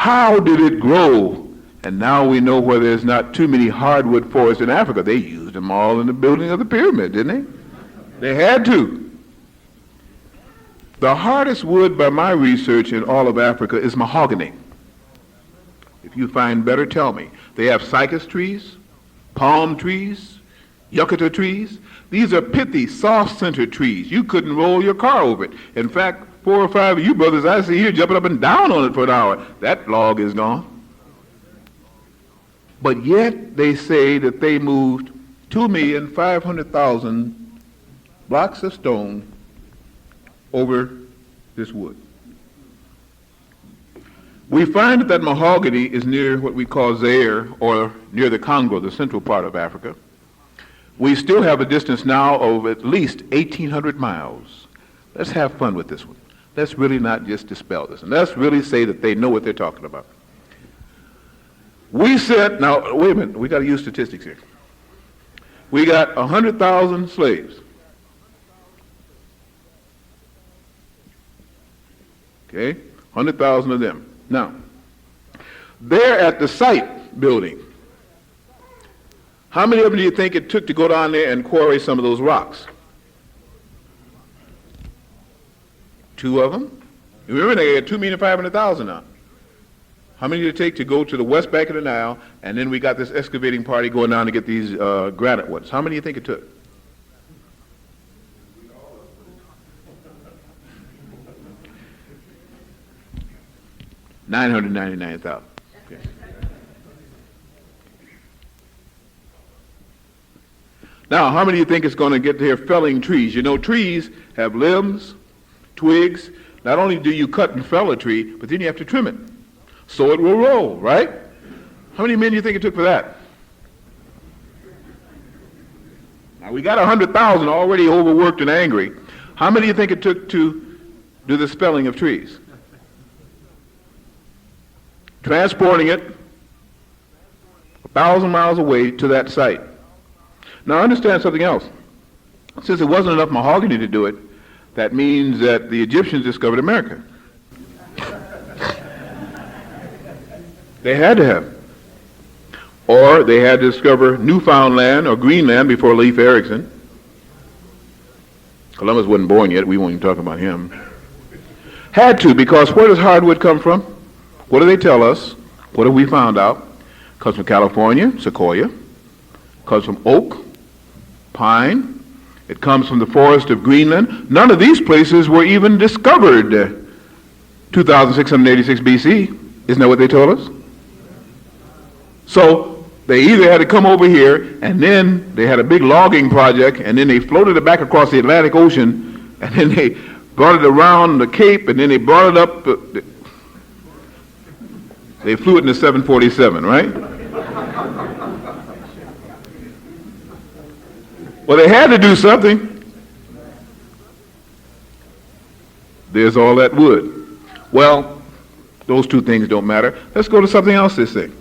How did it grow? And now we know where there's not too many hardwood forests in Africa. They used them all in the building of the pyramid, didn't they? They had to. The hardest wood by my research in all of Africa is mahogany. If you find better, tell me. They have cypress trees, palm trees, yucca trees. These are pithy, soft-centered trees. You couldn't roll your car over it. In fact, 4 or 5 of you brothers I see here jumping up and down on it for an hour. That log is gone. But yet they say that they moved 2,500,000 blocks of stone over this wood. We find that mahogany is near what we call Zaire, or near the Congo, the central part of Africa. We still have a distance now of at least 1,800 miles. Let's have fun with this one. Let's really not just dispel this, and let's really say that they know what they're talking about. We said, now wait a minute, we got to use statistics here. We got 100,000 slaves. Okay, 100,000 of them. Now, they're at the site building. How many of them do you think it took to go down there and quarry some of those rocks? 2 of them. Remember, they had 2,500,000 now. How many did it take to go to the west bank of the Nile, and then we got this excavating party going down to get these granite ones? How many do you think it took? $999,000. Okay. Now, how many do you think it's going to get there felling trees? You know, trees have limbs, twigs. Not only do you cut and fell a tree, but then you have to trim it so it will roll, right? How many men do you think it took for that? Now, we got 100,000 already overworked and angry. How many do you think it took to do this felling of trees? Transporting it 1,000 miles away to that site. Now understand something else. Since it wasn't enough mahogany to do it, that means that the Egyptians discovered America. They had to have. Or they had to discover Newfoundland or Greenland before Leif Erikson. Columbus wasn't born yet. We won't even talk about him. Had to, because where does hardwood come from? What do they tell us? What have we found out? It comes from California, sequoia. It comes from oak, pine. It comes from the forest of Greenland. None of these places were even discovered 2,686 BC. Isn't that what they told us? So they either had to come over here, and then they had a big logging project, and then they floated it back across the Atlantic Ocean, and then they brought it around the Cape, and then they brought it up. They flew it in the 747, right? Well, they had to do something. There's all that wood. Well, those 2 things don't matter. Let's go to something else this thing.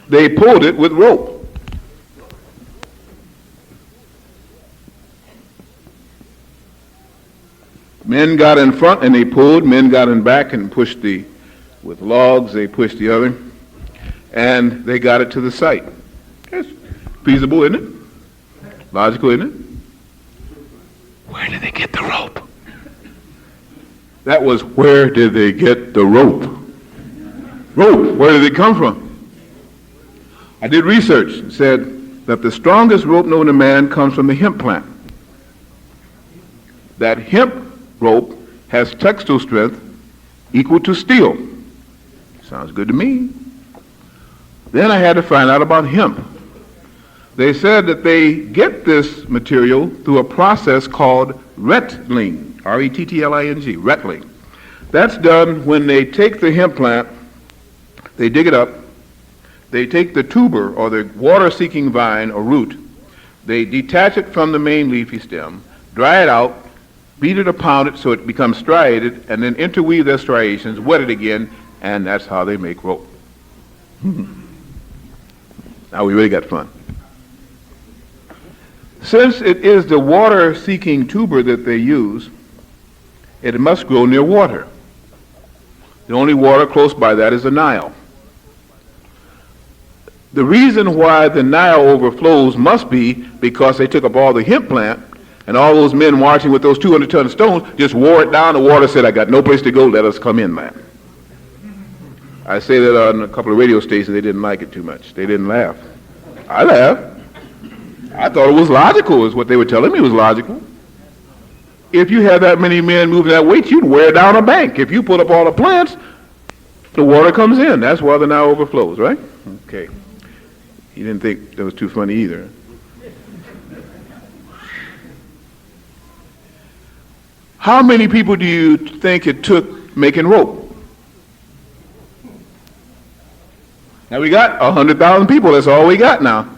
They pulled it with rope. Men got in front and they pulled, men got in back and pushed with logs, they pushed the other, and they got it to the site. It's feasible, isn't it? Logical, isn't it? Where did they get the rope? That was, where did they get the rope? Rope, where did it come from? I did research and said that the strongest rope known to man comes from the hemp plant. That hemp rope has textile strength equal to steel. Sounds good to me. Then I had to find out about hemp. They said that they get this material through a process called rettling, R-E-T-T-L-I-N-G, rettling. That's done when they take the hemp plant, they dig it up, they take the tuber or the water-seeking vine or root, they detach it from the main leafy stem, dry it out, beat it or pound it so it becomes striated, and then interweave their striations, wet it again, and that's how they make rope. Now we really got fun. Since it is the water-seeking tuber that they use, it must grow near water. The only water close by that is the Nile. The reason why the Nile overflows must be because they took up all the hemp plant, and all those men marching with those 200-ton stones just wore it down. The water said, I got no place to go, let us come in, man. I say that on a couple of radio stations, they didn't like it too much. They didn't laugh. I laughed. I thought it was logical, is what they were telling me was logical. If you had that many men moving that weight, you'd wear down a bank. If you put up all the plants, the water comes in. That's why the Nile overflows, right? Okay. You didn't think that was too funny either. How many people do you think it took making rope? Now we got 100,000 people. That's all we got now.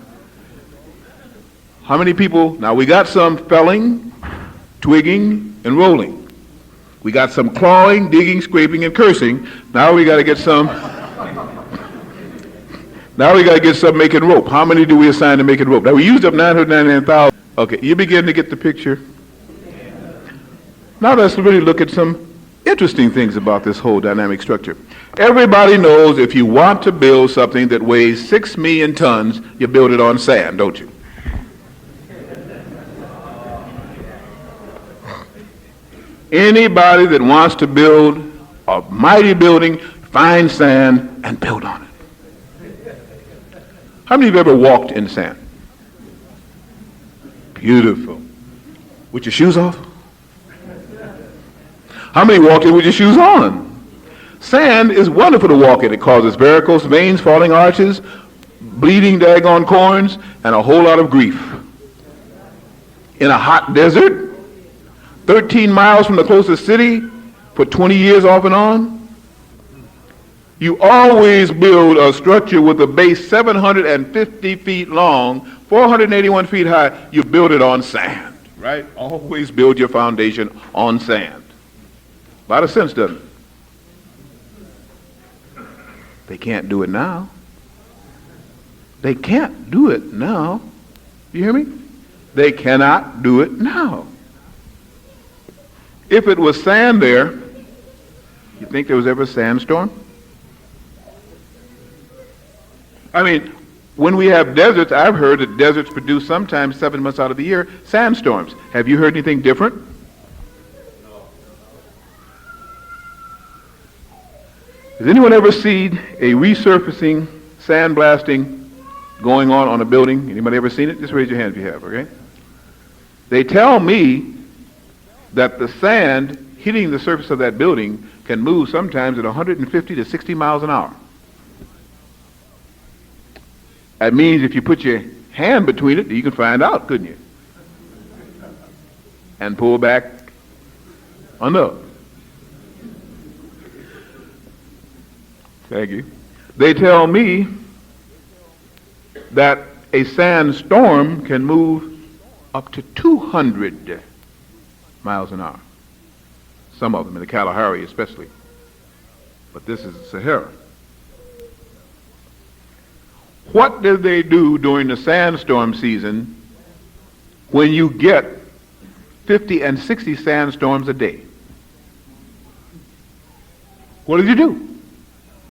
How many people? Now we got some felling, twigging, and rolling. We got some clawing, digging, scraping, and cursing. Now we got to get some. Now we got to get some making rope. How many do we assign to making rope? Now we used up 999,000. Okay, you begin to get the picture. Now let's really look at some interesting things about this whole dynamic structure. Everybody knows if you want to build something that weighs 6 million tons, you build it on sand, don't you? Anybody that wants to build a mighty building, find sand and build on it. How many of you have ever walked in sand? Beautiful. With your shoes off? How many walked in with your shoes on? Sand is wonderful to walk in. It causes varicose veins, falling arches, bleeding daggone corns, and a whole lot of grief. In a hot desert, 13 miles from the closest city, for 20 years off and on, you always build a structure with a base 750 feet long, 481 feet high. You build it on sand, right? Always build your foundation on sand. A lot of sense, doesn't it? They can't do it now. They can't do it now. You hear me? They cannot do it now. If it was sand there, you think there was ever a sandstorm? I mean, when we have deserts, I've heard that deserts produce sometimes 7 months out of the year sandstorms. Have you heard anything different? Has anyone ever seen a resurfacing, sandblasting going on a building? Anybody ever seen it? Just raise your hand if you have, okay? They tell me that the sand hitting the surface of that building can move sometimes at 150 to 60 miles an hour. That means if you put your hand between it, you can find out, couldn't you? And pull back on up. Thank you. They tell me that a sandstorm can move up to 200 miles an hour. Some of them, in the Kalahari especially. But this is the Sahara. What do they do during the sandstorm season when you get 50 and 60 sandstorms a day? What did you do?